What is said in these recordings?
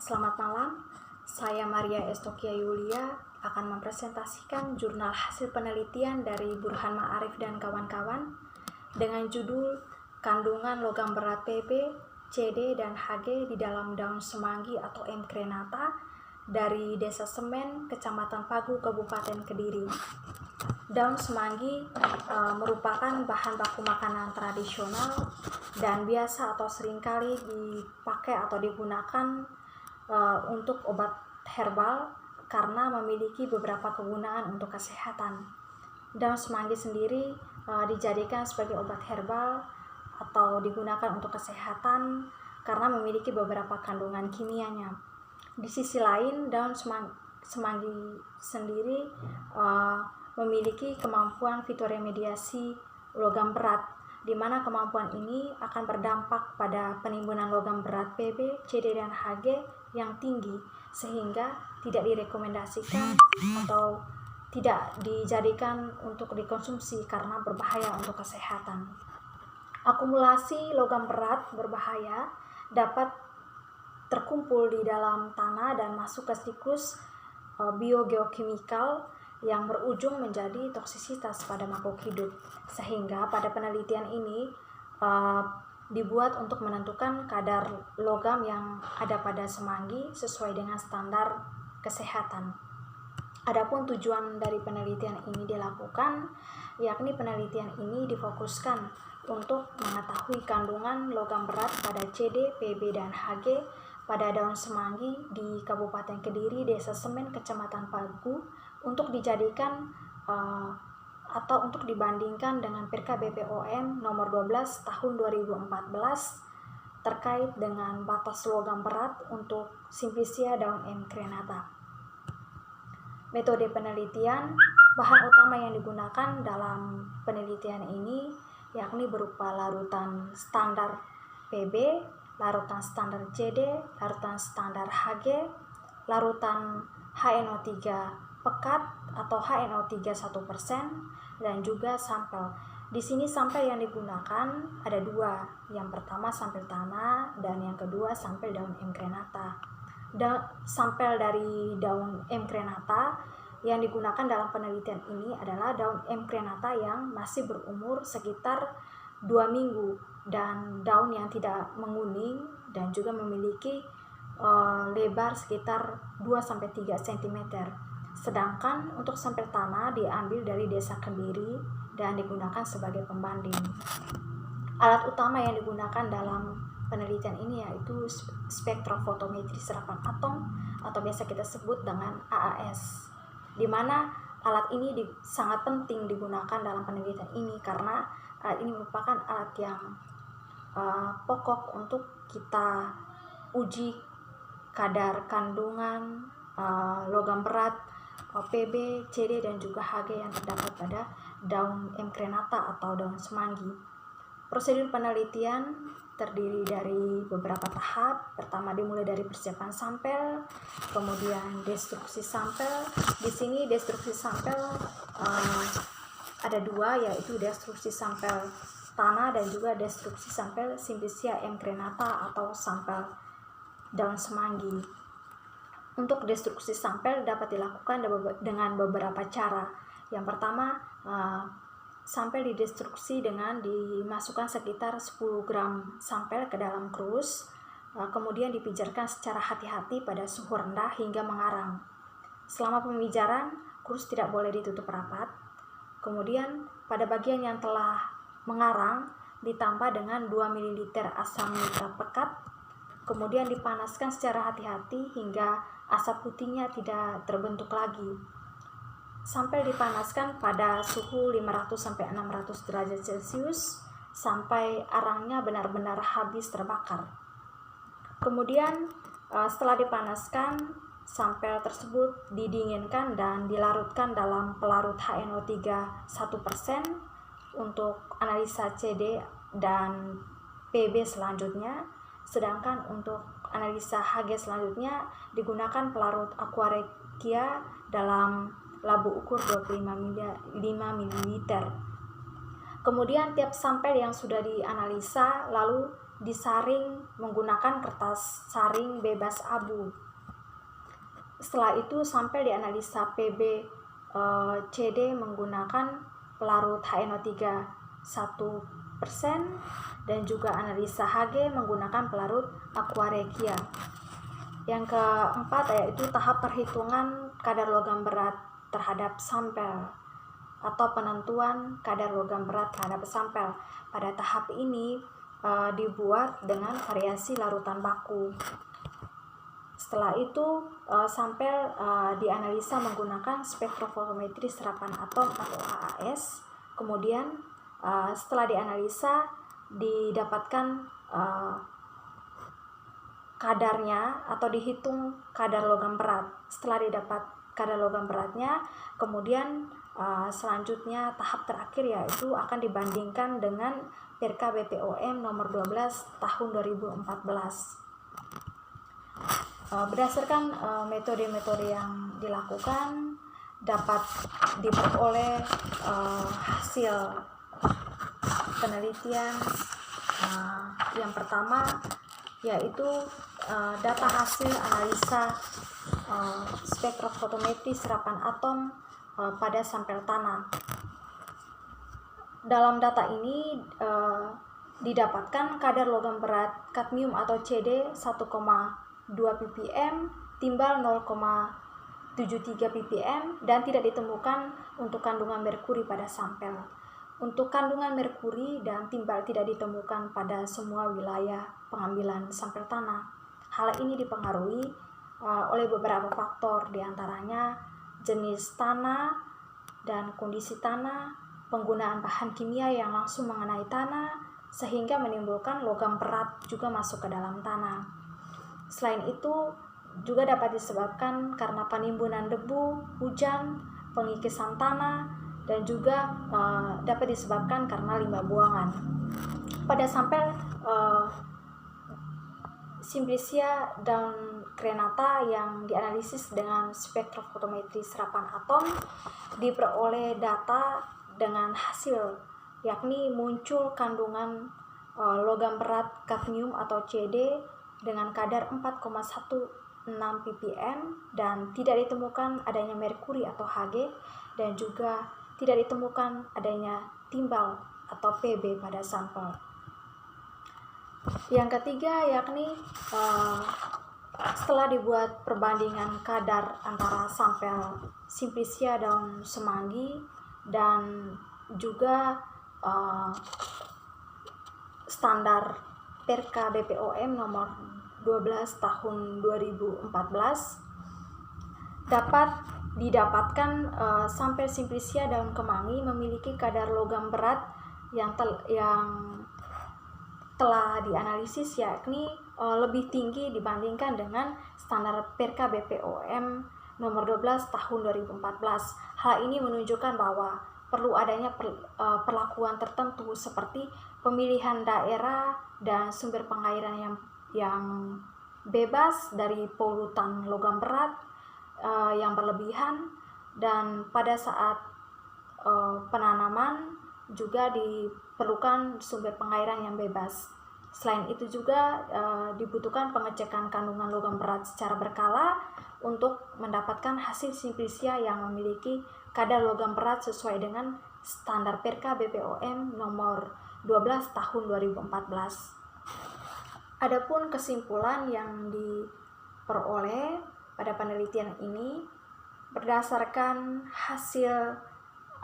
Selamat malam, saya Maria Estokia Yulia akan mempresentasikan jurnal hasil penelitian dari Burhan Ma'arif dan kawan-kawan dengan judul Kandungan Logam Berat Pb, CD, dan Hg di dalam daun semanggi atau M. crenata dari Desa Semen, Kecamatan Pagu, Kabupaten Kediri. Daun semanggi merupakan bahan baku makanan tradisional dan biasa atau seringkali dipakai atau digunakan untuk obat herbal karena memiliki beberapa kegunaan untuk kesehatan. Daun semanggi sendiri dijadikan sebagai obat herbal atau digunakan untuk kesehatan karena memiliki beberapa kandungan kimianya. Di sisi lain, daun semanggi sendiri memiliki kemampuan fitoremediasi logam berat, di mana kemampuan ini akan berdampak pada penimbunan logam berat Pb, CD, dan Hg yang tinggi, sehingga tidak direkomendasikan atau tidak dijadikan untuk dikonsumsi karena berbahaya untuk kesehatan. Akumulasi logam berat berbahaya dapat terkumpul di dalam tanah dan masuk ke siklus biogeokimikal yang berujung menjadi toksisitas pada makhluk hidup, sehingga pada penelitian ini dibuat untuk menentukan kadar logam yang ada pada semanggi sesuai dengan standar kesehatan. Adapun tujuan dari penelitian ini dilakukan, yakni penelitian ini difokuskan untuk mengetahui kandungan logam berat pada CD, Pb, dan Hg pada daun semanggi di Kabupaten Kediri, Desa Semen, Kecamatan Pagu, untuk dijadikan atau untuk dibandingkan dengan Perka BPOM nomor 12 tahun 2014 terkait dengan batas logam berat untuk Simplicia daun M. crenata. Metode penelitian, bahan utama yang digunakan dalam penelitian ini yakni berupa larutan standar Pb, larutan standar CD, larutan standar Hg, larutan HNO3 pekat atau HNO3 1%, dan juga sampel. Di sini sampel yang digunakan ada dua. Yang pertama sampel tanah dan yang kedua sampel daun M. crenata. Sampel dari daun M. crenata yang digunakan dalam penelitian ini adalah daun M. crenata yang masih berumur sekitar 2 minggu dan daun yang tidak menguning dan juga memiliki lebar sekitar 2-3 cm. Sedangkan untuk sampel tanah diambil dari Desa Kediri dan digunakan sebagai pembanding. Alat utama yang digunakan dalam penelitian ini yaitu spektrofotometri serapan atom atau biasa kita sebut dengan AAS, di mana alat ini sangat penting digunakan dalam penelitian ini karena alat ini merupakan alat yang pokok untuk kita uji kadar kandungan logam berat Pb, CD, dan juga Hg yang terdapat pada daun M. crenata atau daun semanggi. Prosedur penelitian terdiri dari beberapa tahap. Pertama dimulai dari persiapan sampel, kemudian destruksi sampel. Di sini destruksi sampel ada dua, yaitu destruksi sampel tanah dan juga destruksi sampel Simplicia M. crenata atau sampel daun semanggi. Untuk destruksi sampel dapat dilakukan dengan beberapa cara. Yang pertama, sampel didestruksi dengan dimasukkan sekitar 10 gram sampel ke dalam krus, kemudian dipijarkan secara hati-hati pada suhu rendah hingga mengarang. Selama pemijaran, krus tidak boleh ditutup rapat. Kemudian pada bagian yang telah mengarang ditambah dengan 2 ml asam nitrat pekat, kemudian dipanaskan secara hati-hati hingga asap putihnya tidak terbentuk lagi. Sampel dipanaskan pada suhu 500-600 derajat Celcius sampai arangnya benar-benar habis terbakar. Kemudian setelah dipanaskan, sampel tersebut didinginkan dan dilarutkan dalam pelarut HNO3 1% untuk analisa CD dan Pb selanjutnya. Sedangkan untuk analisa Hg selanjutnya digunakan pelarut aquaregia dalam labu ukur 25 ml. Kemudian tiap sampel yang sudah dianalisa lalu disaring menggunakan kertas saring bebas abu. Setelah itu sampel dianalisa Pb CD menggunakan pelarut HNO3 1% dan juga analisa Hg menggunakan pelarut aqua regia. Yang keempat yaitu tahap perhitungan kadar logam berat terhadap sampel atau penentuan kadar logam berat terhadap sampel. Pada tahap ini dibuat dengan variasi larutan baku. Setelah itu sampel dianalisa menggunakan spektrofotometri serapan atom atau AAS. Kemudian setelah dianalisa didapatkan kadarnya atau dihitung kadar logam berat. Setelah didapat kadar logam beratnya, kemudian selanjutnya tahap terakhir yaitu akan dibandingkan dengan Perka BPOM nomor 12 tahun 2014. Berdasarkan metode-metode yang dilakukan dapat diperoleh hasil penelitian yang pertama yaitu data hasil analisa spektrofotometri serapan atom pada sampel tanah. Dalam data ini didapatkan kadar logam berat kadmium atau CD 1,2 ppm, timbal 0,73 ppm dan tidak ditemukan untuk kandungan merkuri pada sampel. Untuk kandungan merkuri dan timbal tidak ditemukan pada semua wilayah pengambilan sampel tanah. Hal ini dipengaruhi oleh beberapa faktor, diantaranya jenis tanah dan kondisi tanah, penggunaan bahan kimia yang langsung mengenai tanah, sehingga menimbulkan logam berat juga masuk ke dalam tanah. Selain itu, juga dapat disebabkan karena penimbunan debu, hujan, pengikisan tanah, dan juga dapat disebabkan karena limbah buangan. Pada sampel Simplicia daun crenata yang dianalisis dengan spektrofotometri serapan atom, diperoleh data dengan hasil, yakni muncul kandungan logam berat kadmium atau CD dengan kadar 4,16 ppm dan tidak ditemukan adanya merkuri atau Hg dan juga tidak ditemukan adanya timbal atau Pb pada sampel. Yang ketiga yakni setelah dibuat perbandingan kadar antara sampel Simplicia daun semanggi dan juga standar Perka BPOM nomor 12 tahun 2014, dapat didapatkan sampel Simplicia daun kemangi memiliki kadar logam berat yang telah dianalisis yakni lebih tinggi dibandingkan dengan standar Perka BPOM nomor 12 tahun 2014. Hal ini menunjukkan bahwa perlu adanya perlakuan tertentu seperti pemilihan daerah dan sumber pengairan yang bebas dari polutan logam berat yang berlebihan, dan pada saat penanaman juga diperlukan sumber pengairan yang bebas. Selain itu juga dibutuhkan pengecekan kandungan logam berat secara berkala untuk mendapatkan hasil Simplicia yang memiliki kadar logam berat sesuai dengan standar Perka BPOM nomor 12 tahun 2014. Adapun kesimpulan yang diperoleh pada penelitian ini berdasarkan hasil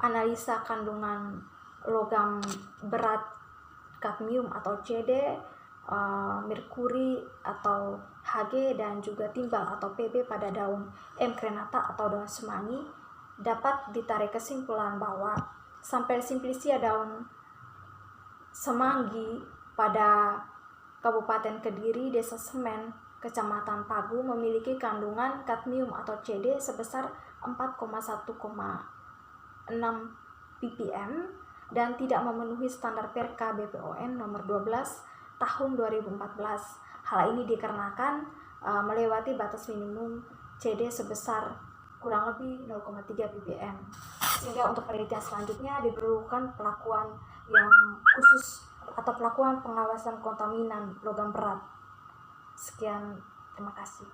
analisa kandungan logam berat kadmium atau CD, merkuri atau Hg dan juga timbal atau Pb pada daun M. crenata atau daun semanggi, dapat ditarik kesimpulan bahwa sampel Simplicia daun semanggi pada Kabupaten Kediri, Desa Semen, Kecamatan Pagu memiliki kandungan kadmium atau CD sebesar 4,1,6 ppm dan tidak memenuhi standar Perka BPOM nomor 12 tahun 2014. Hal ini dikarenakan melewati batas minimum CD sebesar kurang lebih 0,3 ppm. Sehingga untuk penelitian selanjutnya diperlukan pelakuan yang khusus atau pelakuan pengawasan kontaminan logam berat. Sekian, terima kasih.